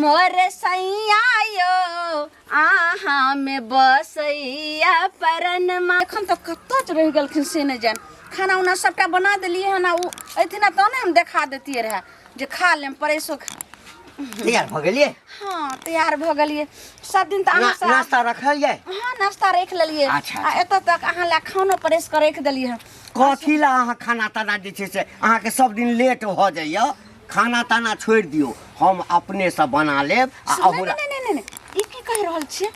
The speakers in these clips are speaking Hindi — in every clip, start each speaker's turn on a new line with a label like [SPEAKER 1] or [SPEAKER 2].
[SPEAKER 1] मोर सैया यो आहा में बसैया परन मा एखन तक कत रह गलखिन से न जान खाना उना सबटा बना देलिए है ना उ एथिना त ने हम देखा देतिए रहे जे खा लेम परेसो
[SPEAKER 2] तैयार भ गेलिए।
[SPEAKER 1] हां तैयार भ गेलिए सब दिन त अहाँ से
[SPEAKER 2] नाश्ता रखल जाय।
[SPEAKER 1] हां नाश्ता रख लेलिए आ एत तक अहाँ ला खानो परेस कर रख देलिए है
[SPEAKER 2] कथि ला अहाँ खाना ताना जे छै से अहाँ के सब दिन लेट भ जाइए खाना ताना छोड़ दियो हम अपने से बना लेब आ अहुरा
[SPEAKER 1] नहीं ई की कह रहल छी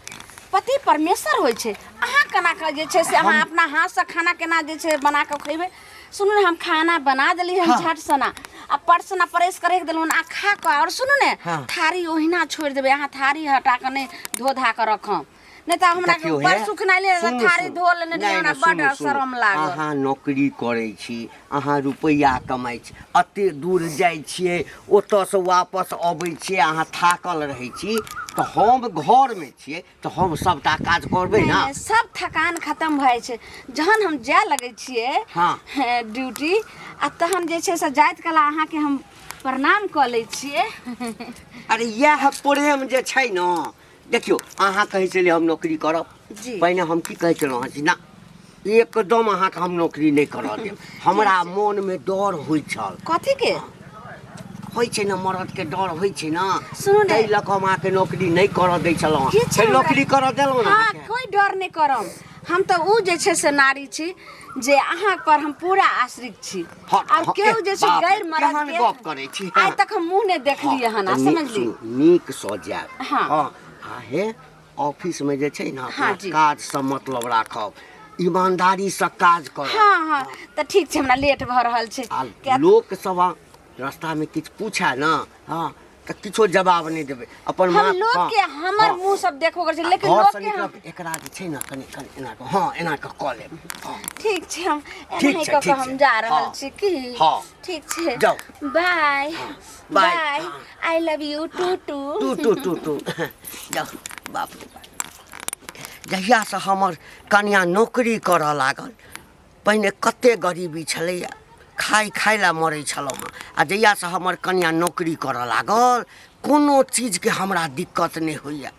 [SPEAKER 1] पति परमेश्वर होय छै अहाँ केना के जे छै से अहाँ अपना हाथ से खाना केना जे छै बना के खइबे सुनू ने हम खाना बना देली हम झट सना आ परसना परेस करे के देलहुँ आ खा के और सुनू ने थारी ओहिना छोड़ देबे अहाँ थारी हटा के नहीं धो धा के रखम नहीं त हमरा के ऊपर सुखनाइले थारी धो लेने नहीं हमरा बड शरम लागल।
[SPEAKER 2] अहाँ नौकरी करे छी अहाँ रुपया कमाई छी अते दूर जाय छिए ओत से वापस आबै छी अहाँ थाकल रहै छी तो हम घर में छिए तो हम सबटा काज करबे ना
[SPEAKER 1] सब थकान खत्म भए छै जहन हम जाय लगे छिए
[SPEAKER 2] हां
[SPEAKER 1] ड्यूटी आ तहन जे छै से जाइत कला अहाँ के हम प्रणाम क लै छिए।
[SPEAKER 2] अरे यह प्रेम जे छै न देखियो अहाँ कहै छलिए हम नौकरी करब पहिने हम की कहै छलहुँ ना एकदम अहाँ के हम नौकरी नहीं करऽ देब हमरा मन में डर होई छल
[SPEAKER 1] कथि के
[SPEAKER 2] होई छै न मरद के डर होई छै न
[SPEAKER 1] सुनु
[SPEAKER 2] तै लक हम अहाँ के नौकरी नहीं करऽ दै छलहुँ फिर नौकरी करऽ देलहुँ ना
[SPEAKER 1] हां कोई डर नहीं करम हम तो उ जे छै से नारी छी जे अहाँ पर हम पूरा आश्रित छी और केहू जे छै गैर मरद के
[SPEAKER 2] गप करै छी
[SPEAKER 1] आइ तक हम मुंह ने देखलिए हन समझली
[SPEAKER 2] नीक सो जाय।
[SPEAKER 1] हां
[SPEAKER 2] हे ऑफिस में जे छै न काज से मतलब राखब ईमानदारी से काज करब।
[SPEAKER 1] हां त ठीक छै हमरा लेट भ रहल छै
[SPEAKER 2] लोक सब रास्ता में किछ पूछा न हां त किछो जवाब नहीं देबे अपन
[SPEAKER 1] हम लोग के हमर मुंह सब देखो कर छै लेकिन लोग के
[SPEAKER 2] एकरा जे छै न कनी एना के हां एना के क लेब
[SPEAKER 1] ठीक छै हम एना के हम जा रहल छी की
[SPEAKER 2] हां
[SPEAKER 1] ठीक छै
[SPEAKER 2] जाओ
[SPEAKER 1] bye bye I love you too
[SPEAKER 2] too जाओ बाप रे जहिया से हमर कन्या नौकरी करऽ लागल पहिने कते गरीबी छलैया खाई ला मरै छलहुँ आ जहिया से हमर कन्या नौकरी करऽ लागल कोनो चीज के हमरा दिक्कत नहीं होइया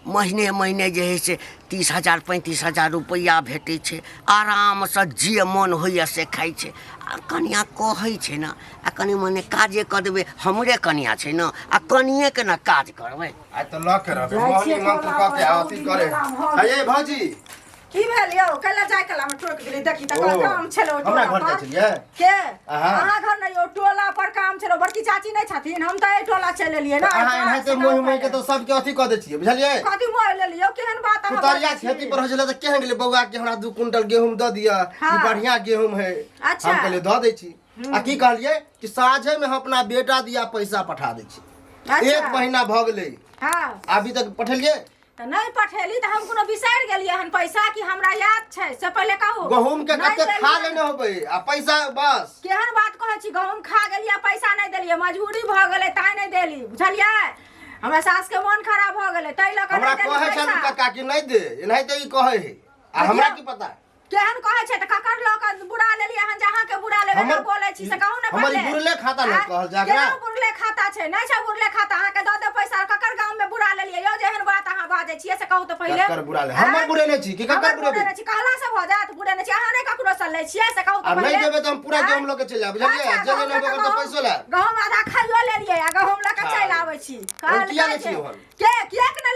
[SPEAKER 2] महीने महीने जे है से 30,000 35,000 रुपया भेटै छै आराम से जे मन होइया से खाई छै आ कन्या कहै छै ना आ कनी मने काजे क देबे हमरे कन्या छै ना आ कनिए के ना काज करबै
[SPEAKER 3] आ त ल के रहबे मोहनी मंत्र क के आती करे हे भौजी
[SPEAKER 4] की भेल यौ कला जाय कला में टोक गेली देखी त काम छलो
[SPEAKER 3] हमरा घर जाय छलिए
[SPEAKER 4] के अहाँ घर नहीं यो टोला पर काम छलो बड़की चाची नहीं छथिन हम त ए टोला चल लेलिए ना
[SPEAKER 3] अहाँ एनाते मोह के तो सब के अथी क दे छिए बुझलिए
[SPEAKER 4] कथि मोह लेलियो केहन बात अहाँ
[SPEAKER 3] उतरिया खेती पर होजले त केहन गेले बौआ के हमरा 2 क्विंटल गेहूं द दिया ई बढ़िया गेहूं है हम कहले द दे छी आ की कहलिए कि साझे में हम अपना बेटा दिया पैसा पठा दे छी 1 महीना भ गेले
[SPEAKER 4] हां
[SPEAKER 3] अभी तक पठलिए
[SPEAKER 4] त नहीं पठेली त हम कोनो बिसार गेलिए हन पैसा कि हमरा याद छै से पहले कहू
[SPEAKER 3] गहूम के कते खा लेने होबे आ पैसा बस
[SPEAKER 4] केहन बात कहै छी गहूम खा गेलिए पैसा नहीं देलिए मजबूरी भ गेले ताई नहीं देली बुझलिए हमरा सास के मन खराब भ गेले तै ल के
[SPEAKER 3] हमरा कहै छै काका कि नहीं दे एनाहिते ई कहै है आ हमरा की पता
[SPEAKER 4] केहन कहै छै त ककर ल के बुड़ा लेलिए हन जहां के बुड़ा लेबे न बोलै छी से कहू न
[SPEAKER 3] हमर बुरले खाता न कहल जाकरा
[SPEAKER 4] केना बुरले खाता छै नहीं छै बुरले खाता अहाँ के द दे पैसा ककर गांव में बुड़ा लेलिए यो जेहन बात अहाँ बाजै छियै से कहू त पहिले
[SPEAKER 3] ककर बुड़ा ले हमर बुरे नै छी कि ककर बुरे
[SPEAKER 4] छी कहला से भ जात बुरे नै छी अहाँ नै ककरो से ले छियै से कहू त
[SPEAKER 3] पहिले नहीं देबे त हम पूरा गेहूं ल के चल जाब बुझलिए जे नै बगर त पैसो ले
[SPEAKER 4] गहूम आधा खाइयो लेलिए आ गहूम ल के चल आबै छी
[SPEAKER 3] कहल किया ले छी हम
[SPEAKER 4] के न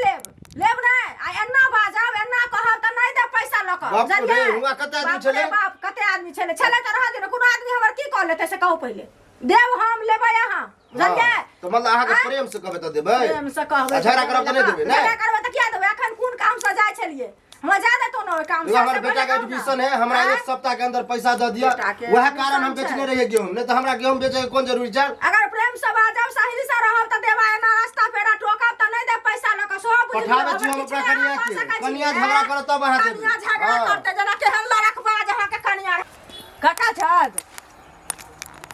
[SPEAKER 4] लेब नै आ एन्ना बाजाब एन्ना कहब त नै दे पैसा ल के
[SPEAKER 3] बुझलिए हुआ कते आदमी छले
[SPEAKER 4] बाप कते आदमी छले त रह दे कोनो आदमी हमर की कह लेते से कहू पहिले देव हम लेबै अहाँ बुझलिए
[SPEAKER 3] तो मतलब अहाँ के प्रेम से कहबे त देबै
[SPEAKER 4] प्रेम से कहबै
[SPEAKER 3] झगड़ा करब त नै देबै नै
[SPEAKER 4] झगड़ा करबै त किया देबै अखन कोन काम से जाय छलिए हमरा ज्यादा तो न काम से
[SPEAKER 3] हमर बेटा के एडमिशन है हमरा 1 सप्ताह के अंदर पैसा द दिया वह कारण हम बेचने रहिए गेहूं नहीं तो हमरा गेहूं बेचे के कोन जरूरी छै
[SPEAKER 4] अगर प्रेम से बाजब सही से रहब त देबा एना रास्ता पेड़ा टोकब त नहीं दे पैसा ल के सब
[SPEAKER 3] पठावे छी हम ओकरा कनिया झगड़ा करत तब अहाँ देबै
[SPEAKER 4] कनिया झगड़ा करते जना के हम लड़क बाज अहाँ के कनिया काका छद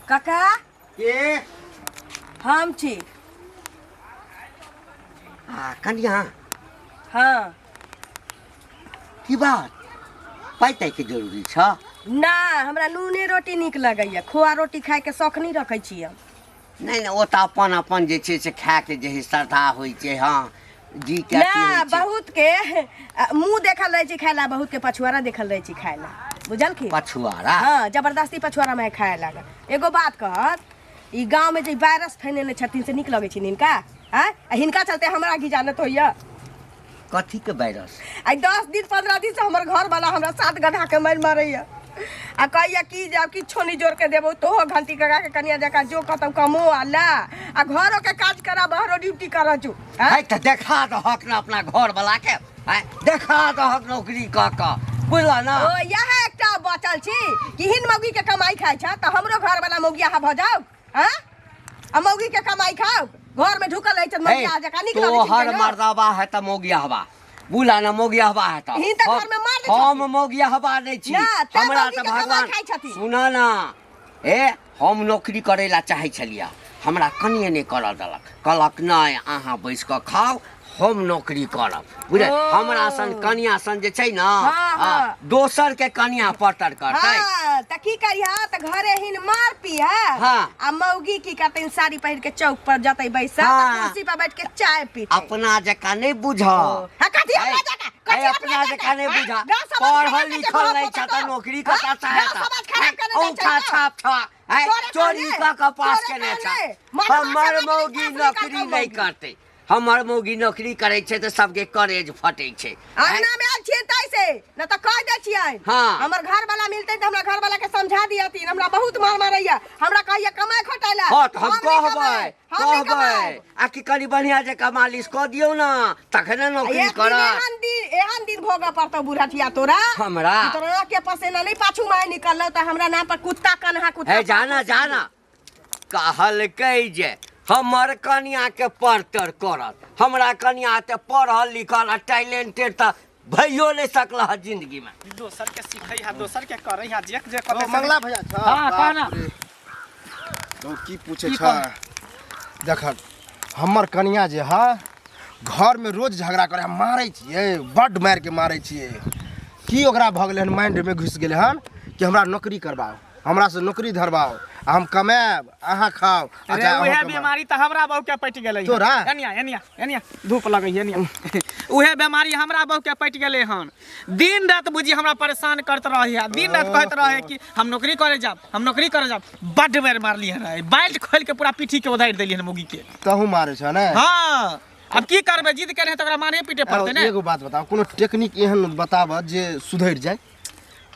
[SPEAKER 4] काका
[SPEAKER 2] के
[SPEAKER 4] हम छी
[SPEAKER 2] कन्या
[SPEAKER 4] हां
[SPEAKER 2] की बात पाइते के जरूरी छ
[SPEAKER 4] ना हमरा नूने रोटी निक लगैया खोआ रोटी खाए के शौक नहीं रखै छी हम
[SPEAKER 2] नहीं नहीं, वो तो अपन अपन जे छै से खाए के जे श्रद्धा होइ छै। हाँ जी क्या
[SPEAKER 5] ना बहुत के मुंह देखल रहे छी खायला, बहुत के पछुआरा देखल रहे छी खायला, बुझल की
[SPEAKER 2] पछुआरा।
[SPEAKER 5] हाँ जबरदस्ती पछुआरा में खाए लागल। एगो बात कहत, ई गांव में जे वायरस फैलेने छथिन से निक लगे छै हिनका? हैं हिनका चलते हमरा की जानत होइया?
[SPEAKER 2] कथी के वायरस?
[SPEAKER 5] आई 10 दिन 15 दिन से हमर घर वाला हमरा 7 गधा के मार मारैया आ कहैया कि जब कि छोनी जोड़ के देबो तो घंटी कगा के कनिया जका जो कतौ कमो आला आ घरों के काज करा, बाहरो ड्यूटी करा छु।
[SPEAKER 2] है त देखा द हक ना अपना घर वाला के, है देखा द हक नौकरी क बुझला ना।
[SPEAKER 5] ओ यह एकटा बचल छी कि हिन मौगी के कमाई खाइ छ त हमरो घर वाला मौगिया भ जाओ। हैं आ मौगी के कमाई खाओ, घर में ढुकल रहे छ मौगिया जका निक लगे
[SPEAKER 2] तो हर मर्दावा है त मौगिया हवा, बुला ना मौगिया हवा है त
[SPEAKER 5] हिन त घर में मार दे
[SPEAKER 2] हम मौगिया हवा नहीं छी।
[SPEAKER 5] ना, ते
[SPEAKER 2] हमरा
[SPEAKER 5] मौगी
[SPEAKER 2] त
[SPEAKER 5] के कमाई
[SPEAKER 2] भगवान
[SPEAKER 5] खाइ छथिन।
[SPEAKER 2] सुना ना, ए हम नौकरी करे ला चाहे छलिया, हमरा कनिए नहीं कर देलक, कहलक नहीं अहाँ बैस क खाओ हम नौकरी करब, बुझे। हमरा सन कनिया सन जे छै ना दोसर के कनिया पटर करतै।
[SPEAKER 5] हां त की करिया त घरे हिन मार पिया आ मौगी की करतै साड़ी पहिर के चौक पर जतै बैसा त कुर्सी पर बैठ के चाय पीते।
[SPEAKER 2] अपना जका नहीं बुझ,
[SPEAKER 5] हां कथि अपना जका
[SPEAKER 2] ए अपना जका नहीं बुझ, पढ़ल लिखल नहीं छ त नौकरी कता चाहता औंठा छाप छ, चोरी का पास केने छ। हमर मौगी नौकरी नहीं करते, हमर मौगी नौकरी करे छे तो सबके करेज फटे छे।
[SPEAKER 5] अंगना में आल छियै तै से न त कह दे छियै। हमर घर वाला मिलते त हमरा घर वाला के समझा दियती, हमरा बहुत मार मारैया, हमरा कहैया कमाई खटाइला।
[SPEAKER 2] हां त हम कहबै आ कि कनी बढ़िया जे मालिश क दियौ ना तखने नौकरी कर।
[SPEAKER 5] एहन दिन भोग पड़तो बुढ़ाटिया तोरा,
[SPEAKER 2] हमरा
[SPEAKER 5] तोरा के पसेना नहीं पाछू में निकललो त हमरा नाम पर कुत्ता कन्हा कुत्ता।
[SPEAKER 2] ए जाना जाना कहल कई जे हमर कन्या के पढ़तर करत, हमरा कन्या ते पढ़ल लिखल आ टैलेंटेड त भइयो नहीं सकला है जिंदगी में।
[SPEAKER 6] दोसर के सीखै है, दोसर के करै है, जे
[SPEAKER 3] मंगला भैया छ।
[SPEAKER 6] हां कहना
[SPEAKER 3] तो की पूछे छ? देख हमर कन्या जे है घर में रोज झगड़ा करे, मारै छियै, बड मार के मारै छियै। की ओकरा भ गेलै हन माइंड में घुस गेलै हन कि हमरा नौकरी करबाओ, हमरा से नौकरी धरबाओ, हम कमाएब अहाँ खाओ।
[SPEAKER 6] अच्छा उहे बीमारी त हमरा बहु के पटि गेलै
[SPEAKER 3] तोरा।
[SPEAKER 6] एनिया एनिया एनिया धूप लगै है एनिया उहे बीमारी हमरा बहु के पटि गेलै हन। दिन रात बुझी हमरा परेशान करत रहै है, दिन रात कहत रहै कि हम नौकरी करे जाब, हम नौकरी करे जाब। बड मार मारली है, बाइट खोल के पूरा पीठी के उधार देली है मुगी के।
[SPEAKER 3] तहु मारे छ ने।
[SPEAKER 6] हां अब की करबे, जिद करे त ओकरा मारे पीटे पड़ते ने।
[SPEAKER 3] एगो बात बताओ, कोनो टेक्निक एहन बताब जे सुधर जाए।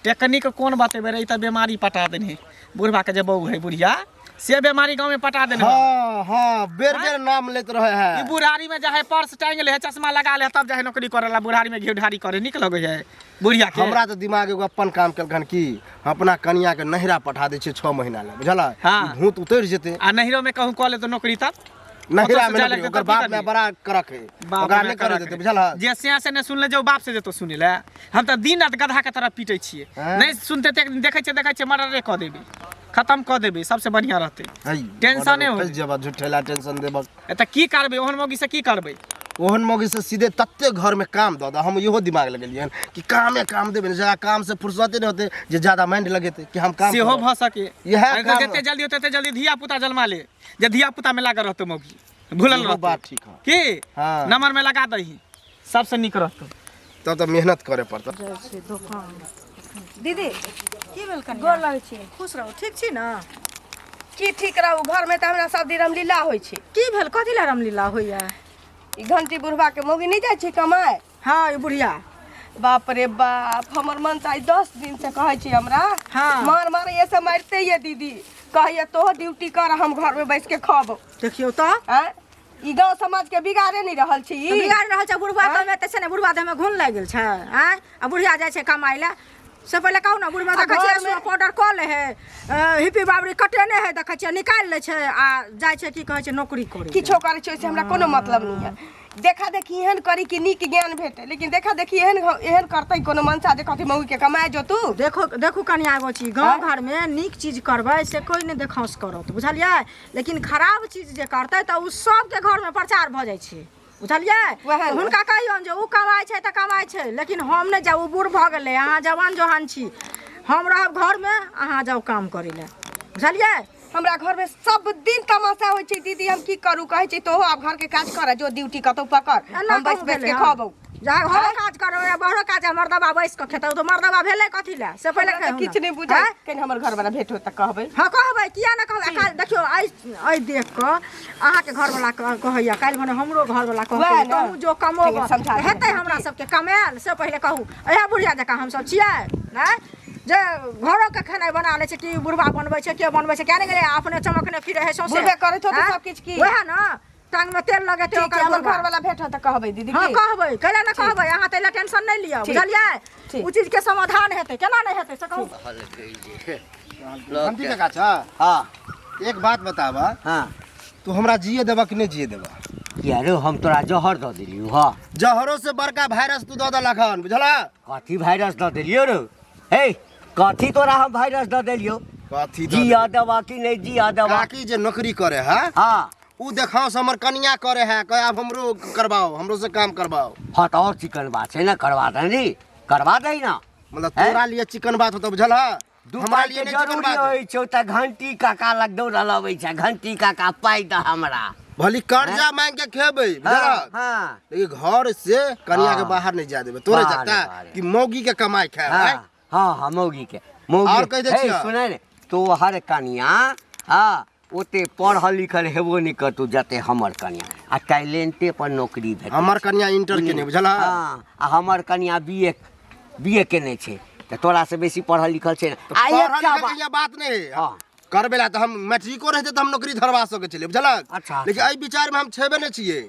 [SPEAKER 6] टेक्निक कौन बातेबे रे, त बीमारी पटा देने बुढ़वा के जे बहू है बुढ़िया से बीमारी गांव में पटा देने।
[SPEAKER 3] हां हां बेर बेर नाम लेत रहे है।
[SPEAKER 6] ई बुढ़ारी में जाहे पर्स टांग ले है, चश्मा लगा ले तब जाहे नौकरी करेला, बुढ़ारी में घेउ ढारी करे निक लगे है बुढ़िया के।
[SPEAKER 3] हमरा तो दिमाग एगो अपन काम केलखन की अपना कन्या के नहिरा पठा दे छे 6 महीना ले, बुझला। भूत उतर जेते
[SPEAKER 6] आ नहिरो में कहूं कॉले तो नौकरी तब
[SPEAKER 3] नहिरा में नौकरी, ओकर बाप में बड़ा करक है, ओकरा नहीं करे देते, बुझला।
[SPEAKER 6] जे से ने सुन ले जो बाप से जे तो सुने ले। हम त दिन रात गधा के तरह पीटे छिए, नहीं सुनते ते देखे छे मर्डर क देबे, खत्म क देबे, सबसे बढ़िया रहते। टेंशन नहीं हो
[SPEAKER 3] जब झूठेला टेंशन देबक
[SPEAKER 6] त की करबे, ओहन मौगी से की करबे।
[SPEAKER 3] ओहन मौगी से सीधे तत्ते घर में काम द हम इहो दिमाग लगेलियन कि कामे काम देबे न, जरा काम से फुर्सते न होते जे ज्यादा माइंड लगेते कि हम काम
[SPEAKER 6] सेहो भ सके।
[SPEAKER 3] यह
[SPEAKER 6] जते जल्दी होते जल्दी धिया पुता जन्मा ले, जे धिया पुता में लागल रहतो मौगी भूलल रहतो।
[SPEAKER 3] बात ठीक है
[SPEAKER 6] की नंबर में लगा दही, सबसे निक रहतो।
[SPEAKER 3] तब तो मेहनत करे पड़ता।
[SPEAKER 5] दीदी की भेल कनी गोर लागै छी, खुश रहू, ठीक छी ना? की ठीक रहू, घर में त हमरा सब दिन रामलीला होय छै।
[SPEAKER 4] की भेल, कथि ला रामलीला होइया?
[SPEAKER 5] ई घंटी बुढ़वा के मौगी नहीं जाय छै कमाए।
[SPEAKER 4] हां ई बुढ़िया
[SPEAKER 5] बाप रे बाप, हमर मन त 10 दिन से कहै छी हमरा। मार मार ये सब मारते ये दीदी, कहिए तो ड्यूटी कर, हम घर में बैठ के खाबो।
[SPEAKER 4] देखियो त
[SPEAKER 5] ई गांव समाज के बिगाड़े नहीं रहल छी।
[SPEAKER 4] बिगाड़ रहल छ बुढ़वा त में तसे ने बुढ़वा देह में घुन लाग गेल छ। आ बुढ़िया जाय छै कमाई ला, से पहले कहू ना बुढ़वा देखै छै सुआ पाउडर क ले है, हिप्पी बाबरी कटेने है, देखै छै निकाल ले छै आ जाय छै की कहै छै नौकरी करे।
[SPEAKER 5] किछो करे छै से हमरा कोनो मतलब नहीं है। देखा देखी एहन करी कि नीक ज्ञान भेटे, लेकिन देखा देखी एहन करतै कोनो मनसा जे कथि मौगी के कमाए जो तू।
[SPEAKER 4] देखू कन्या एगो छी, गांव घर में नीक चीज करबै से कोई नहीं देखांस करत, बुझलियै। लेकिन खराब चीज जे करतै त उ सब के घर में प्रचार भ जाय छै, बुझलियै। हुनका कहियौन जे उ कमाय छै त कमाय छै, लेकिन हम नहीं जाऊ, बूढ़ भ गेलै, अहाँ जवान जोहान छी, हम रहब घर में, अहाँ जाऊ काम करै ले, बुझलियै।
[SPEAKER 5] हमरा घर में सब दिन तमाशा होइ छै दीदी हम की करू कहै छै तो आब घर के काज कर जो ड्यूटी कतौ पकड़ हम बैठ बैठ के खाबौ
[SPEAKER 4] जा घरो काज करो या बहरो काज मर्दबा बैस के खेतौ तो मर्दबा भेलै कथि ले से पहिले कह
[SPEAKER 5] किछ नहीं बुझा कनि हमर घर वाला भेट हो त कहबै
[SPEAKER 4] हां कहबै किया न कहबै काल देखियो आई देख क अहाँ के घर वाला कहैया काल भने हमरो घर वाला कहै कहू जो कमो हेतै हमरा सबके कमाल से पहिले कहू एहा बुढ़िया जका हम सब छियै हैं जे घरो के खाना बना ले छै कि बुढ़वा बनबै छै के बनबै छै क्या नहीं करे अपने चमकने फिरे है सौसे
[SPEAKER 5] बुढ़बे करे तो सब किछ की
[SPEAKER 4] ओहे न टांग में तेल लगेते ओकर
[SPEAKER 5] घर वाला भेट हो त कहबै दीदी
[SPEAKER 4] हां कहबै कैला न कहबै अहाँ तैला टेंशन नहीं लिया बुझलियै उ चीज के समाधान हेतै केना नहीं हेतै से कहू
[SPEAKER 3] घंटी का छ हां एक बात बतावा हां तू हमरा जिए देबा कि नहीं जिए देबा
[SPEAKER 2] यार हम तोरा जहर द देलियो हां
[SPEAKER 3] जहरो से बड़का वायरस तू द देलखन बुझला
[SPEAKER 2] कथी वायरस द देलियो रे हे कथी तोरा हम वायरस द देलियो
[SPEAKER 3] कथी
[SPEAKER 2] जिया देबा कि नहीं जिया देबा
[SPEAKER 3] काकी जे नौकरी करे है
[SPEAKER 2] हां
[SPEAKER 3] उ देखाओ से हमर कन्या करे है कहे अब हमरो करवाओ हमरो से काम करवाओ
[SPEAKER 2] हाँ तो और चिकन बात है ना करवा देंगे करवा दे ना
[SPEAKER 3] मतलब तोरा लिए चिकन बात होता बुझल है हमरा लिए नहीं चिकन बात
[SPEAKER 2] होई छौ त घंटी काका लग दौड़ लबै छै घंटी काका पाई द हमरा
[SPEAKER 3] भली कर्जा मांग के खेबै बुझल
[SPEAKER 2] हां
[SPEAKER 3] लेकिन घर से कन्या के बाहर नहीं जा देबे तोरे जता कि मौगी के कमाई खाए
[SPEAKER 2] हां हां मौगी के मौगी
[SPEAKER 3] और कह दे छियै
[SPEAKER 2] सुनै ने तो हर कन्या हां ओते पढ़ल लिखल हेबो नहीं करतू जते हमर कन्या आ टैलेंटे पर नौकरी भेट
[SPEAKER 3] हमर कन्या इंटर के नहीं बुझल
[SPEAKER 2] हां आ हमर कन्या बीए के नहीं छै त तोरा से बेसी पढ़ल लिखल छै
[SPEAKER 3] आ एकटा बात नहीं है हां करबेला त हम मैट्रिको रहते त हम नौकरी धरवा सके छले बुझलक
[SPEAKER 2] अच्छा
[SPEAKER 3] लेकिन एई विचार में हम छेबे नहीं छिए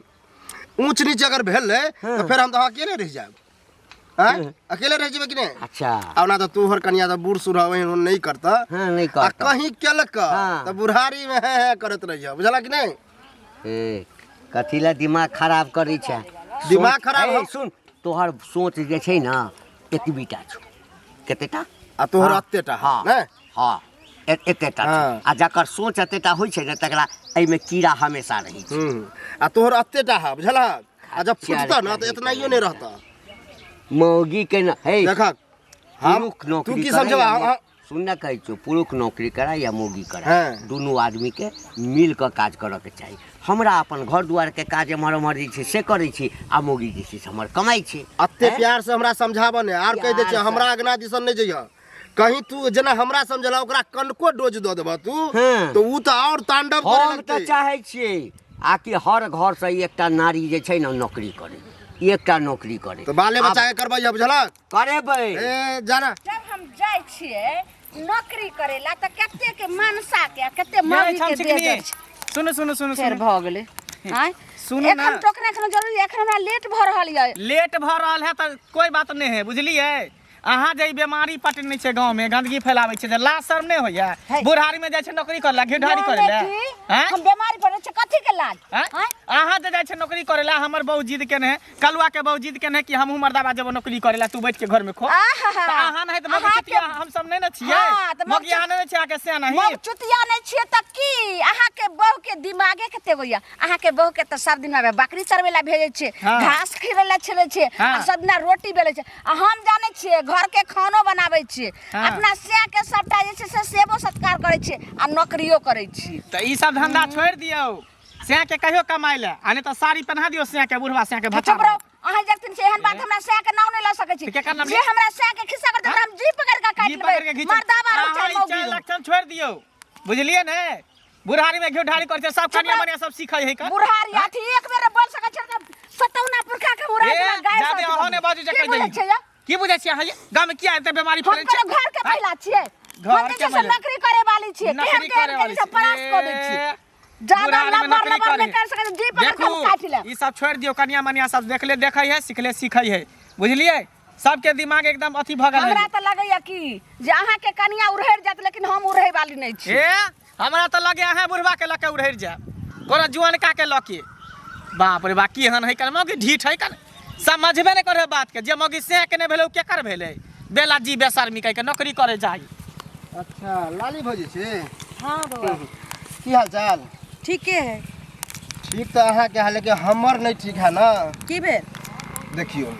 [SPEAKER 3] ऊंच नीच अगर भेल तो फिर हम तो अकेले रह जाब हां अकेले रह जेबे कि नहीं अच्छा अब ना तो तोहर कन्या तो बूढ़ सूढ़ होय नहीं करता हां नहीं करता कहीं केलक त बुढ़ारी में है करत रहिया बुझला कि नहीं
[SPEAKER 2] ए कथिला दिमाग खराब करै छै
[SPEAKER 3] दिमाग खराब
[SPEAKER 2] सुन तोहर सोच जे छै ना एक बीटा छ कतेटा
[SPEAKER 3] आ तोहर अत्तेटा
[SPEAKER 2] हां हां एतेटा आ जकर सोच एतेटा होय छै ने तकरा एई में कीड़ा हमेशा रही छै
[SPEAKER 3] आ तोहर अत्तेटा है बुझला आ जब फुटता ना तो इतना ही नहीं रहता
[SPEAKER 2] मौगी के न है
[SPEAKER 3] देखा हम
[SPEAKER 2] तू
[SPEAKER 3] की समझवा
[SPEAKER 2] सुन ना कहै छौ पुरुष नौकरी करा या मौगी करा दोनों आदमी के मिल के काज करऽ के चाही हमरा अपन घर दुआर के काज एमहर एमहर जे छै से करै छी आ मौगी जे छै हमर कमाई छै
[SPEAKER 3] अत्ते प्यार से हमरा समझाबऽ ने आर कह दे छै हमरा अगना दिसन नहीं जइया कहीं तू जना हमरा समझला ओकरा कनको डोज द देबा तू तो उ त और तांडव करे लगतै
[SPEAKER 2] हम त चाहै छियै आकि हर घर से एकटा नारी जे छै न नौकरी करे एकटा नौकरी करे
[SPEAKER 3] तो बाले बच्चा के करबै बुझला
[SPEAKER 2] करेबै
[SPEAKER 3] ए जाना
[SPEAKER 1] जब हम जाय छियै नौकरी करेला त कते के मनसा के कते मौगी के दे दे
[SPEAKER 6] सुन सुन सुन
[SPEAKER 1] फेर भ गेलै हां
[SPEAKER 6] सुन ना
[SPEAKER 1] एखन टोकरा एखन जरूरी एखन हमरा लेट भ रहल है
[SPEAKER 6] लेट भ रहल है त कोई बात नहीं है बुझलिए अहाँ जे बीमारी पटने छै गांव में गंदगी फैलावे छै लाज शर्म नहीं होया बुढ़ारी में जाय छै नौकरी करला घेढारी करेला
[SPEAKER 1] हैं हम बीमारी पड़े छै कथि के लाज
[SPEAKER 6] हैं अहाँ जे जाय छै नौकरी करेला हमर बहु जिद के ने कलुआ के बहु जिद के ने कि हमहू मर्दाबा जब नौकरी करेला तू बैठ के घर में खो त अहाँ नहीं त मग चुतिया हम सब नहीं न छियै मग यहाँ नहीं छै आके से नहीं
[SPEAKER 1] मग चुतिया नहीं छियै त की अहाँ के बहु के दिमागे कते होया अहाँ के बहु के त सब दिन में बकरी चरवेला भेजे छै घास खिरेला छले छै आ सब दिन रोटी बेले छै आ हम जाने छियै घर के खानो बनाबै छी अपना से के सबटा जे छै से सेबो सत्कार करै छी आ नौकरियो करै छी
[SPEAKER 6] त ई सब धंधा छोड़ दियौ से के कहियो कमाइ ले आ नहीं त साड़ी पहना दियौ से के बुढ़वा से के बच्चा
[SPEAKER 1] बरो अहाँ जखन से एहन बात हमरा से के नाम नहीं ल सकै छी जे हमरा से के खिस्सा कर देब हम जी पकड़ के काट लेबै मर्दाबा रहो चाहे मौगी
[SPEAKER 6] लक्षण छोड़ दियौ बुझलिए ने बुढ़ारी में घेढारी करते सब कन्या मनिया सब सीखै है का
[SPEAKER 1] बुढ़ारी अथी एक बेर बोल सकै छै सतौना पुरखा के मुराद में गाय
[SPEAKER 6] जादे होने बाजू जे कह दे की बुझै छियै अहाँ गांव में किया एते बीमारी फैलै छै
[SPEAKER 1] घर के महिला छियै घर के नौकरी करे वाली छियै
[SPEAKER 6] नौकरी करे वाली
[SPEAKER 1] से परास कर दै छियै ज्यादा लंबर लंबर कर सकै जी पर काट ले
[SPEAKER 6] ई सब छोड़ दियौ कन्या मनिया सब देखले देखै है सिखले सीखै है बुझलिए सबके दिमाग एकदम अथी भ गेल है
[SPEAKER 1] हमरा त लगैया कि जे अहाँ के कन्या उड़हर जात लेकिन हम उड़है वाली नहीं छी
[SPEAKER 6] ए हमरा त लगे अहाँ बुढ़वा के लके उड़हर जा कोरा जुआनका के लके बाप रे बा की हन है कलमो के ढीठ है कन समझबे नहीं करे बात के जे मगी से के नहीं भेले के कर भेले बेला जी बेशर्मी कह के नौकरी करे जाई
[SPEAKER 3] अच्छा लाली भौजी छे
[SPEAKER 1] हां बाबा
[SPEAKER 3] की हाल चाल
[SPEAKER 5] ठीक है
[SPEAKER 3] ठीक तो अहाँ के हाल लेकिन हमर नहीं ठीक है ना
[SPEAKER 5] की भेल
[SPEAKER 3] देखियो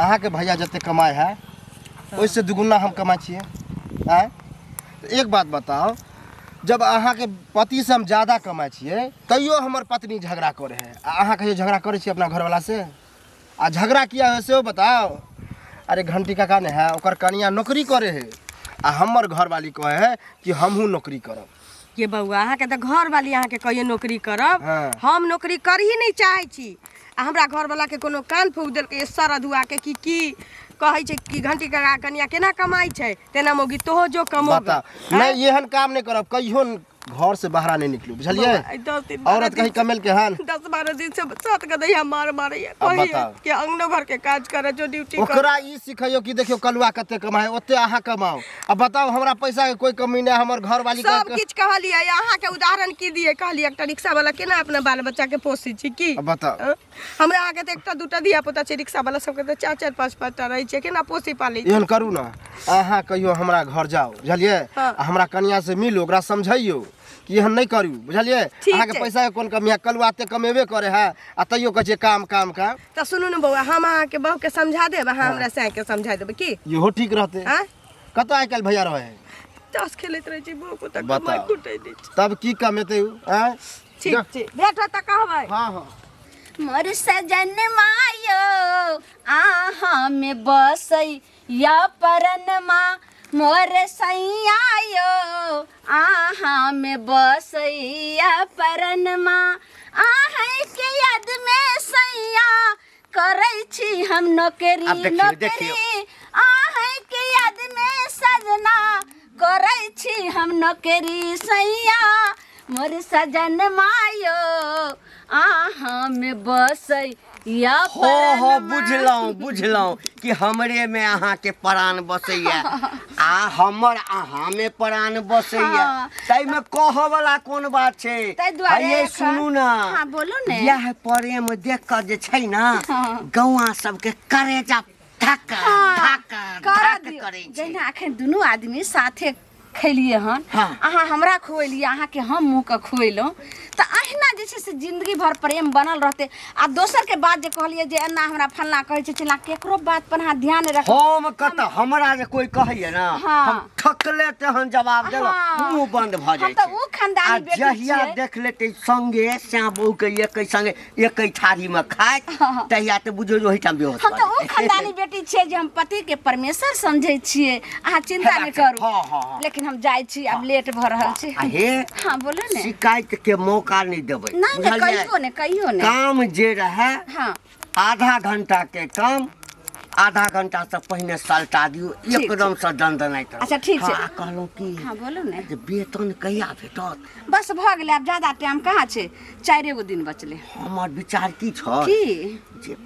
[SPEAKER 3] अहाँ के भैया जते कमाई है ओइसे दुगुना हम कमाई छिए हैं तो एक बात बताओ जब अहाँ के पति से हम ज्यादा कमाई छिए तैयो हमर पत्नी झगड़ा करे है। अहाँ कहियो झगड़ा करे छी अपना घरवाला से? आ झगड़ा किया है से बताओ। अरे घंटी काका ने है ओकर कनिया नौकरी करे है आ हमर घरवाली कहे है कि हमहू नौकरी करब।
[SPEAKER 5] ये बउआ अहाँ के तो घर वाली अहाँ के कहिए नौकरी करब।
[SPEAKER 3] हाँ।
[SPEAKER 5] हम नौकरी कर ही नहीं चाहे छी। आ हमरा घर वाला के कोनो कान फूक देल के सर अधुआ के की कहै छै कि घंटी का कनिया केना कमाई छै तेना मोगी तोहो जो कमो
[SPEAKER 3] बता नहीं एहन काम नहीं करब कहियो घर से बाहर नहीं निकलू बुझलिए। औरत कहीं कमेल के हन
[SPEAKER 5] 10-12 दिन से सात गदैया मार मारैया कहिए कि अंगनो घर के काज करे जो ड्यूटी कर।
[SPEAKER 3] ओकरा ई सिखाइयो कि देखियो कलुआ कते कमाए ओते अहाँ कमाओ। अब बताओ हमरा पैसा के कोई कमी नहीं हमर घर वाली
[SPEAKER 5] सब किछ कहलिए अहाँ के उदाहरण की दिए कहलिए एकटा रिक्शा वाला केना अपना बाल बच्चा के पोषी छी की
[SPEAKER 3] बताओ।
[SPEAKER 5] हमरा आगे तो एकटा दूटा दिया पुता छै रिक्शा वाला सब के तो 4-4 5-5 टा रहै छै केना पोषी पाली।
[SPEAKER 3] एहन करू ना अहाँ कहियो हमरा घर जाओ बुझलिए।
[SPEAKER 5] हाँ।
[SPEAKER 3] हमरा कनिया से मिलो ओकरा समझाइयो कि एहन नहीं करू बुझलिए। अहाँ के पैसा के कोन कमी है कलुआ ते कमेबे करे है आ तैयो कहे काम काम काम।
[SPEAKER 5] तो सुनू न बउआ हम अहाँ के बहू के समझा देब अहाँ हमरा से के समझा देब की
[SPEAKER 3] इहो ठीक रहते।
[SPEAKER 5] हां
[SPEAKER 3] कत आइ काल भैया रहे है
[SPEAKER 5] ताश खेलैत रहै छी बहू को तक
[SPEAKER 3] बताओ।
[SPEAKER 5] कमाई कुटै दै छी।
[SPEAKER 3] तब की कमेते हैं?
[SPEAKER 5] ठीक छै भेट त कहबै।
[SPEAKER 3] हां हां
[SPEAKER 1] मोर सजन मायो आहा में बसई या परनमा मोर सैयायो आहा में बसैया परनमा आहा के याद में सैया करै छी हम नौकरी नौकरी आहा के याद में सजना करै छी हम नौकरी सैया मोर सजन मायो आहा में बसई या
[SPEAKER 2] हो बुझलौं कि हमरे में अहाँ के प्राण बसैया आ हमर अहाँ में प्राण बसैया। तै में कह वाला कोन बात छै? ये सुनू ना।
[SPEAKER 1] हां बोलू ने।
[SPEAKER 2] यह प्रेम देख कर जे छै ना गौआ सबके करेजा धक धक धक करे छै।
[SPEAKER 1] जेना अखन दुनू आदमी साथे खैलिए हन
[SPEAKER 2] हाँ।
[SPEAKER 1] अहाँ हमरा खुएलिए अहाँ के हम मुँह के खुएलहुँ तो अहिना जे छै से जिंदगी भर प्रेम बनल रहते। आ दोसर के बात जे कहलिए जे एना हमरा फलना कहै छै चिल्ला केकरो बात पर अहाँ ध्यान रख।
[SPEAKER 2] हम कत हमरा जे कोई कहैया ना
[SPEAKER 1] हाँ।
[SPEAKER 2] हम ठकले तेहन जवाब देलौ
[SPEAKER 1] हाँ।
[SPEAKER 2] मुंह बंद भ जाय
[SPEAKER 1] हम
[SPEAKER 2] छै।
[SPEAKER 1] तो ऊ खानदानी बेटी
[SPEAKER 2] जहिया
[SPEAKER 1] छियै।
[SPEAKER 2] देख लेते संगे श्याम बहू के एकै संगे एकै थारी में खाए तहिया त बुझो ओहि ठाम बेहोश।
[SPEAKER 1] हम तो ऊ खानदानी बेटी छियै जे हम पति के परमेश्वर समझै छियै। अहाँ चिंता नहीं करू।
[SPEAKER 2] हाँ, हाँ।
[SPEAKER 1] लेकिन हम जाय छी अब लेट भ रहल छै।
[SPEAKER 2] हे
[SPEAKER 1] हाँ बोलो ने।
[SPEAKER 2] शिकायत के मौका नहीं देबै।
[SPEAKER 1] नहीं कहियो ने।
[SPEAKER 2] काम जे रहे
[SPEAKER 1] हाँ
[SPEAKER 2] आधा घंटा के काम आधा घंटा से पहले सलटा दियो एकदम से दंदनाइत।
[SPEAKER 1] अच्छा ठीक छै।
[SPEAKER 2] कहलौं की
[SPEAKER 1] हाँ बोलो ने।
[SPEAKER 2] जे वेतन कहिया भेटत?
[SPEAKER 1] बस भ गेलै अब ज्यादा टाइम कहाँ छै 4 गो दिन बचले।
[SPEAKER 2] हमर विचार की छ
[SPEAKER 1] की
[SPEAKER 2] जे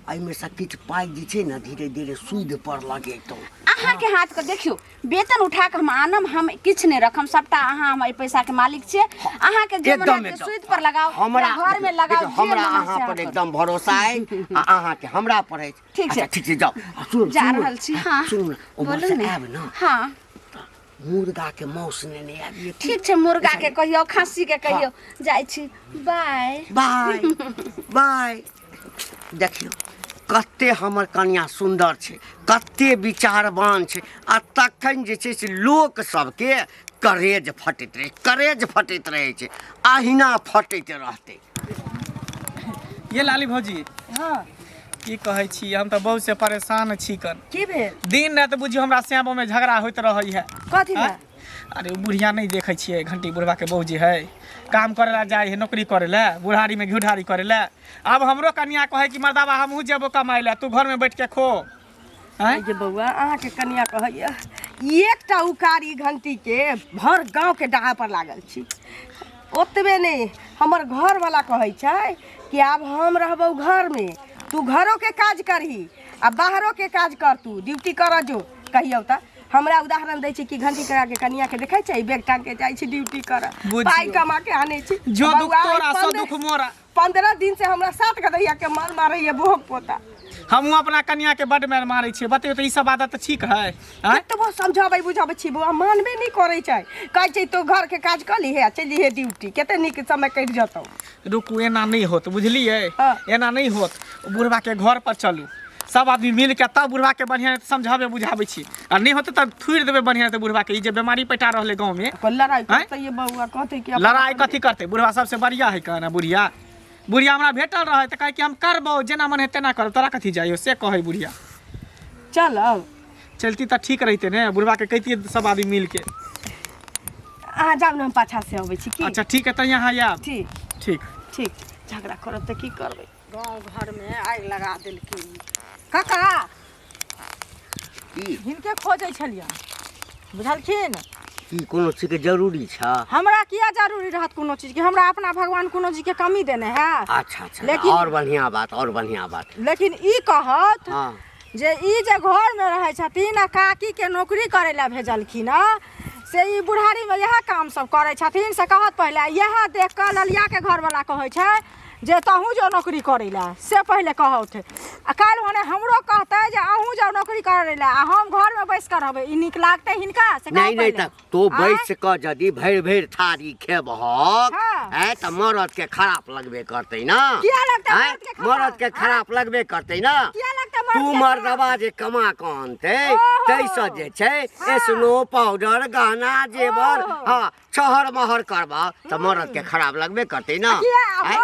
[SPEAKER 2] एहिमे से किछु पाइ जे छै ने धीरे धीरे सूद पर लगेतौ।
[SPEAKER 1] अहाँ के हाथ के देखियो वेतन उठा के हम आनम हम किछ नहीं रखम सबटा अहाँ हम पैसा के मालिक छियै। अहाँ के जे मन के सूद पर लगाओ
[SPEAKER 2] हमरा
[SPEAKER 1] घर में लगाओ
[SPEAKER 2] हमरा अहाँ पर एकदम भरोसा है आ अहाँ के हमरा पर है।
[SPEAKER 1] ठीक छै
[SPEAKER 2] ठीक छै जाओ सुन
[SPEAKER 1] जा रहल छी। हां
[SPEAKER 2] सुन
[SPEAKER 1] बोलू ने।
[SPEAKER 2] आब ना
[SPEAKER 1] हां
[SPEAKER 2] मुर्गा के मौस ने आबिए।
[SPEAKER 1] ठीक छै मुर्गा के कहियो खस्सी के कहियो जाय छी। Bye
[SPEAKER 2] bye bye. देखियो कते हमर कन्या सुंदर छै कते विचारवान छै आ तखन जे छै से लोक सबके करेज फटैत रहे छै अहिना फटैत रहते।
[SPEAKER 6] ये लाली भौजी
[SPEAKER 5] हां
[SPEAKER 6] की कहै छी हम तो बहुत से परेशान छी कर।
[SPEAKER 5] की भेल?
[SPEAKER 6] दिन रात बुझियो हमरा श्यामो में झगड़ा होइत रहै है।
[SPEAKER 5] कथी
[SPEAKER 6] हाँ?
[SPEAKER 5] बा?
[SPEAKER 6] अरे बुढ़िया नहीं देखे छिए घंटी बुढ़वा के बहू जी है काम करे ला जाए है नौकरी करे ला बुढ़ारी में घुढ़ारी करे ला। अब हमरो कन्या कहे कि मर्दावा हमहू जेबो कमाई ला तू घर में बैठ के खो।
[SPEAKER 5] आई जे बउआ अहाँ के कन्या कहैया एकटा उकारी घंटी के भर गांव के डाहा पर लागल छी। ओतबे नहीं हमर घर वाला कहै छै कि आब हम रहबौ घर में तू घरों के काज करही आ बाहरों के काज कर तू ड्यूटी कर जो कहियो त हमरा उदाहरण दै छी कि घंटी करा के कन्या के देखै छै बैग टांग के जाय छी ड्यूटी कर पाई कमा के आने छी
[SPEAKER 6] जो दुख तोरा सो दुख मोरा।
[SPEAKER 5] 15 दिन से हमरा 7 गदैया के मार मारैया भोग पोता।
[SPEAKER 6] हमहू अपना कन्या के बड मार मारै छी बतियो त ई सब आदत ठीक है?
[SPEAKER 5] कतबो समझाबै बुझाबै छी बुआ मानबे नहीं करै छै कहै छै तो घर के काज कर ली है चली है ड्यूटी कते निक समय कट जतौ।
[SPEAKER 6] रुकू एना नहीं होत बुझलिए
[SPEAKER 5] हाँ।
[SPEAKER 6] एना नहीं होत बुढ़वा के घर पर चलू सब आदमी मिल के तब बुढ़वा के बढ़िया समझाबे बुझाबे छी और नहीं होते तब थुड़ देबे बढ़िया से बुढ़वा के ई जे बीमारी पैटा रहले गांव में
[SPEAKER 5] कोई लड़ाई करते ये बउआ कहते कि
[SPEAKER 6] लड़ाई कथी करते बुढ़वा सबसे बढ़िया है कहना बुढ़िया बुढ़िया हमरा भेटल रहे त कहे कि हम करबो जेना मन है तेना करब तोरा कथी जाइयो से कहे बुढ़िया
[SPEAKER 5] चल अब
[SPEAKER 6] चलती त ठीक रहते ने बुढ़वा के कहती सब आदमी मिल के
[SPEAKER 5] अहाँ जाब ने हम पाछा से अबै छी की
[SPEAKER 6] अच्छा ठीक है त यहाँ आब
[SPEAKER 5] ठीक
[SPEAKER 6] ठीक
[SPEAKER 5] ठीक झगड़ा करब त की करबै
[SPEAKER 4] गांव घर में आग लगा देलखिन काका
[SPEAKER 2] की
[SPEAKER 4] हिनके खोजै छलियै बुझलखिन
[SPEAKER 2] की कोनो चीज के जरूरी छ
[SPEAKER 4] हमरा किया जरूरी रहत कोनो चीज के हमरा अपना भगवान कोनो चीज के कमी देने है
[SPEAKER 2] अच्छा अच्छा
[SPEAKER 4] लेकिन-
[SPEAKER 2] और बढ़िया बात
[SPEAKER 4] लेकिन ई कहत
[SPEAKER 2] हाँ
[SPEAKER 4] जे ई जे घर में रहे छथिन आ काकी के नौकरी करे ला भेजलखिन से ई बुढ़ारी में यह काम सब करे छथिन से कहत पहले यह देख के ललिया के घर वाला कहे छै जे तहूँ जो नौकरी करे ला से पहले कहत आ काल भने हमरो कहते जे अहूँ जो नौकरी करे ला आ हम घर में बैस कर रहबै ई नीक लागते हिनका से कहत
[SPEAKER 2] नहीं
[SPEAKER 4] पहिले।
[SPEAKER 2] त तो
[SPEAKER 4] आँय?
[SPEAKER 2] बैस क यदि भैर थारी खेबहक
[SPEAKER 4] हाँ।
[SPEAKER 2] है त मरद के खराब लगबे करतै ना
[SPEAKER 4] किया लगतै
[SPEAKER 2] हैं?
[SPEAKER 4] मरद के खराब?
[SPEAKER 2] मरद के खराब लगबे करतै ना
[SPEAKER 4] किया लगतै मरद
[SPEAKER 2] तू
[SPEAKER 4] के
[SPEAKER 2] मर्दबा जे कमा के आनते
[SPEAKER 4] ओहो।
[SPEAKER 2] तैसे जे छै स्नो पाउडर गहना जेवर
[SPEAKER 4] ओहो।
[SPEAKER 2] हाँ छहर महर करबा त मरद के खराब लगबे करतै ना
[SPEAKER 4] किया
[SPEAKER 2] हैं?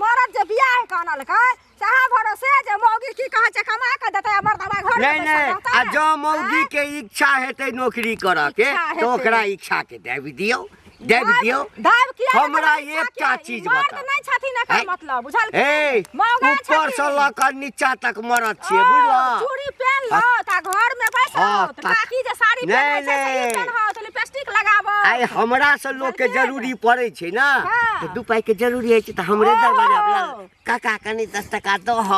[SPEAKER 4] मरद जे बियाह कानल के चाहे भरोसे जे मौगी की कहै छै कमा के देतै मर्दबा घर में
[SPEAKER 2] नहीं
[SPEAKER 4] बैसल
[SPEAKER 2] नहीं
[SPEAKER 4] रहतै।
[SPEAKER 2] आ जो मौगी के इच्छा हेतै नौकरी करऽ के
[SPEAKER 4] इच्छा
[SPEAKER 2] तो
[SPEAKER 4] हेतै।
[SPEAKER 2] ओकरा इच्छा के देबी दियौ
[SPEAKER 4] दाब किया
[SPEAKER 2] हमरा
[SPEAKER 4] लगतै?
[SPEAKER 2] एकटा चीज
[SPEAKER 4] मर्द
[SPEAKER 2] बता
[SPEAKER 4] नहीं छथिन एकर
[SPEAKER 2] हैं?
[SPEAKER 4] मतलब बुझल
[SPEAKER 2] ए ऊपर से लऽ कऽ नीचा तक मरद छियै बुझलऽ
[SPEAKER 4] चूड़ी पहन लो ता घर में बैसो
[SPEAKER 2] हाँ,
[SPEAKER 4] त काकी जे साड़ी
[SPEAKER 2] नहीं,
[SPEAKER 4] पहनै छै से
[SPEAKER 2] नहीं।
[SPEAKER 4] पहनो त लिपस्टिक लगाबो
[SPEAKER 2] आइ हमरा से लोग के जरूरी पड़ै छै ना
[SPEAKER 4] हाँ।
[SPEAKER 2] तो 2 पाई के जरूरी है त हमरे
[SPEAKER 4] ओहो।
[SPEAKER 2] दरबार अपना काका कनी 10 टका दह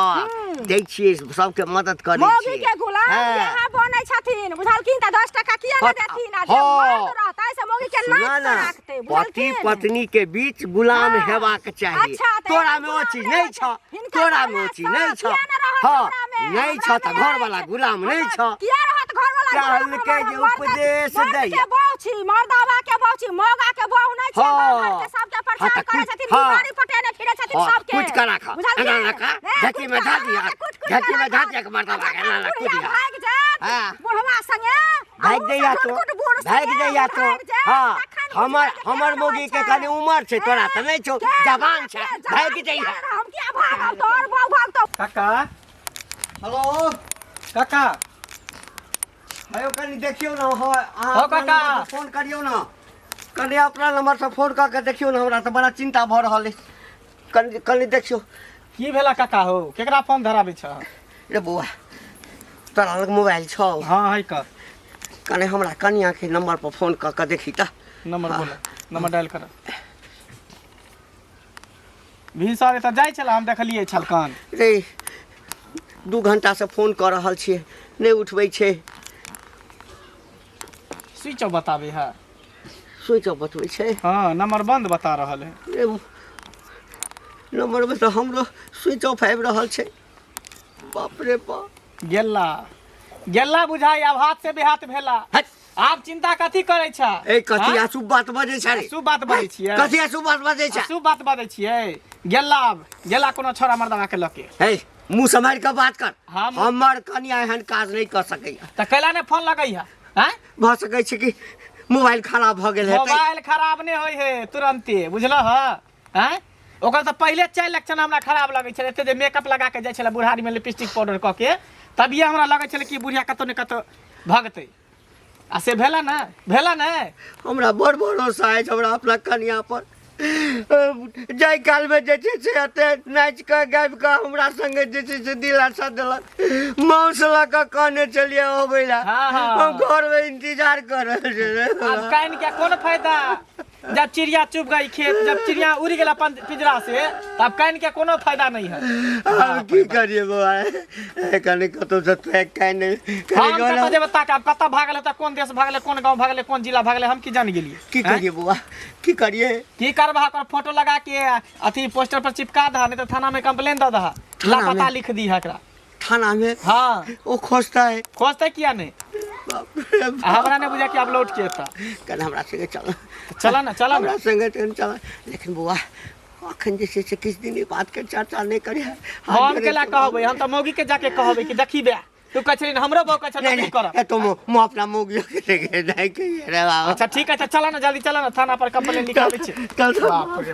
[SPEAKER 2] दै छियै सबके मदद करै
[SPEAKER 4] मौगी
[SPEAKER 2] छियै
[SPEAKER 4] के गुलाम
[SPEAKER 2] हाँ।
[SPEAKER 4] यहाँ बनै छथिन बुझलखिन त 10 टका किया
[SPEAKER 2] हाँ,
[SPEAKER 4] न देथिन आ जे
[SPEAKER 2] हाँ।
[SPEAKER 4] मर्द रहतै से मौगी के
[SPEAKER 2] सुना
[SPEAKER 4] लात
[SPEAKER 2] ना
[SPEAKER 4] राखतै
[SPEAKER 2] पति
[SPEAKER 4] बुझलखिन
[SPEAKER 2] पत्नी के बीच गुलाम
[SPEAKER 4] हाँ।
[SPEAKER 2] हेबाक चाहिए
[SPEAKER 4] अच्छा, तऽ
[SPEAKER 2] तोरा
[SPEAKER 4] एगो
[SPEAKER 2] में ओ
[SPEAKER 4] गुलाम
[SPEAKER 2] चीज
[SPEAKER 4] नहि
[SPEAKER 2] नहीं
[SPEAKER 4] होइ
[SPEAKER 2] छ
[SPEAKER 4] छै। हिनका
[SPEAKER 2] तोरा
[SPEAKER 4] घरमे
[SPEAKER 2] में ओ चीज
[SPEAKER 4] सब
[SPEAKER 2] नहीं छ
[SPEAKER 4] किया नहि रहत
[SPEAKER 2] हाँ
[SPEAKER 4] हमरामे?
[SPEAKER 2] नहीं छ त
[SPEAKER 4] हमरामे
[SPEAKER 2] घर वाला गुलाम नहीं छ
[SPEAKER 4] किया रहत घर वाला
[SPEAKER 2] कहल के जे उपदेश दै
[SPEAKER 4] के बहु छी मर्दावा के बहु छी मौगा के बहु नहीं छी
[SPEAKER 2] हाँ।
[SPEAKER 4] घर के सबके प्रचार
[SPEAKER 2] हाँ, तऽ
[SPEAKER 4] करे
[SPEAKER 2] कुछ-
[SPEAKER 4] छथिन
[SPEAKER 2] हाँ।
[SPEAKER 4] बीमारी पटेने फिरे छथिन
[SPEAKER 2] हाँ,
[SPEAKER 4] सबके
[SPEAKER 2] कुछ करा खा
[SPEAKER 4] बुझलखिन?
[SPEAKER 2] एना लका
[SPEAKER 4] ए,
[SPEAKER 2] झकी में
[SPEAKER 4] कुछ
[SPEAKER 2] धा
[SPEAKER 4] करा
[SPEAKER 2] दिया
[SPEAKER 4] खा, कुछ
[SPEAKER 2] झकी में
[SPEAKER 4] करा
[SPEAKER 2] धा
[SPEAKER 4] खा।
[SPEAKER 2] दिया के मर्दवा के एना लका
[SPEAKER 4] बुढ़िया
[SPEAKER 2] कुदिया
[SPEAKER 4] भाग जात
[SPEAKER 2] हाँ।
[SPEAKER 4] बुढ़वा संगे
[SPEAKER 2] भाग दैया तो भाग दैया तो हाँ हमर
[SPEAKER 4] तखन
[SPEAKER 2] हमर
[SPEAKER 4] बुझल
[SPEAKER 2] मौगी के
[SPEAKER 4] छै।
[SPEAKER 2] कनी उमर छै तोरा त नहीं छौ जवान छै भाग दैया
[SPEAKER 4] हम किया भागब तोर बहु भाग तो
[SPEAKER 6] काका
[SPEAKER 2] हेलो
[SPEAKER 6] काका
[SPEAKER 2] आयो कनी देखियो ना हो अहाँ
[SPEAKER 6] हो
[SPEAKER 2] अपना
[SPEAKER 6] काका।
[SPEAKER 2] नंबर से फोन करियो ना कनी अपना नंबर से फोन क के देखियो ना हमरा त बड़ा चिंता भ रहल है कनी कनी देखियो
[SPEAKER 6] की भेला काका हो केकरा फोन धराबे छ
[SPEAKER 2] रे बुआ तोरा लग मोबाइल छौ
[SPEAKER 6] हाँ है का
[SPEAKER 2] कने हमरा कनिया के नंबर पर फोन क के देखी त
[SPEAKER 6] नंबर बोला नंबर डायल कर भिनसरे त जाइ छला हम देखलिए छलकन
[SPEAKER 2] रे 2 घंटा से फोन कर रहल छियै नहीं उठबै छै
[SPEAKER 6] स्विच ऑफ बताबे है
[SPEAKER 2] स्विच ऑफ बतबै छै
[SPEAKER 6] हाँ नंबर बंद बता रहल है
[SPEAKER 2] रे नंबर में तो हमरो स्विच ऑफ आबि रहल छै बाप रे बाप
[SPEAKER 6] गेला गेला बुझाई अब हाथ से बेहाथ भेला
[SPEAKER 2] हट
[SPEAKER 6] आप चिंता कथी करे छ
[SPEAKER 2] ए कथी अशुभ बात बजै छै रे
[SPEAKER 6] शुभ बात बजै छियै
[SPEAKER 2] कथी अशुभ बात बजै छै
[SPEAKER 6] शुभ बात बजै छियै गेला अब गेला कोनो छोरा मर्दवा के लके
[SPEAKER 2] हे मुंह संभाल के बात कर
[SPEAKER 6] हम-
[SPEAKER 2] हमर कनिया एहन काज नहीं कर सकैया
[SPEAKER 6] त कैला ने फोन लगै है हैं
[SPEAKER 2] भ सकै छै कि मोबाइल खराब भ गेल हेतै
[SPEAKER 6] मोबाइल खराब नहीं होई है तुरंते बुझलो ह हैं ओकर त पहले 4 लक्षण हमरा खराब लगै छले एते जे मेकअप लगा के जाय छले बुढ़ारी में लिपस्टिक पाउडर क के तभिए हमरा लगै छले कि बुढ़िया कतो ने कतो भगतै आ से भेला ना
[SPEAKER 2] हमरा बड़ भरोसा है हमरा अपना कनिया पर जाय काल में जे छै से एते नाच के गाबि के हमरा संगे जे छै से दिलासा देलक मांस ला के कहने चलिए अबै ला
[SPEAKER 6] हाँ, हाँ।
[SPEAKER 2] हम घर में इंतजार कर रहल छै
[SPEAKER 6] अब काइन के कौन फायदा जब चिड़िया चुप गई खेत जब चिड़िया उड़ गेला पिंजरा से तब काइन के कोनो फायदा नहीं है
[SPEAKER 2] अब की करिए बाबा कने कतो से पैक काने
[SPEAKER 6] हम कत जेब ताक अब कत भागले त कोन देश भागले कोन गांव भागले कोन जिला भागले हम की जान गेलिए
[SPEAKER 2] की करिए बाबा की करिए
[SPEAKER 6] की करबा कर फोटो लगा के अथी पोस्टर पर चिपका दहा नहीं तो थाना में कंप्लेन द दहा
[SPEAKER 2] थाना
[SPEAKER 6] लापता
[SPEAKER 2] में?
[SPEAKER 6] लिख दी है एकरा
[SPEAKER 2] थाना में
[SPEAKER 6] हाँ
[SPEAKER 2] वो खोजता है
[SPEAKER 6] खोजते किया नहीं
[SPEAKER 2] बाप रे बाप।
[SPEAKER 6] हमरा ने बुझा कि अब लौट के था
[SPEAKER 2] कने हमरा संगे चल
[SPEAKER 6] चला ना
[SPEAKER 2] हमरा संगे चल लेकिन बुआ अखन जे से किछु दिन बात के चर्चा नहीं करे
[SPEAKER 6] हम केला कहबै हम तो मौगी के जाके कहबै कि देखी बे तू कह छली हमरो बहू कह छली नहीं कर
[SPEAKER 2] तो मो अपना मुगियो के लेके नहीं कहिए रे बाबा
[SPEAKER 6] अच्छा ठीक है चला ना जल्दी चला ना थाना पर कंप्लेन लिखाबै छै
[SPEAKER 2] चल
[SPEAKER 6] बाप रे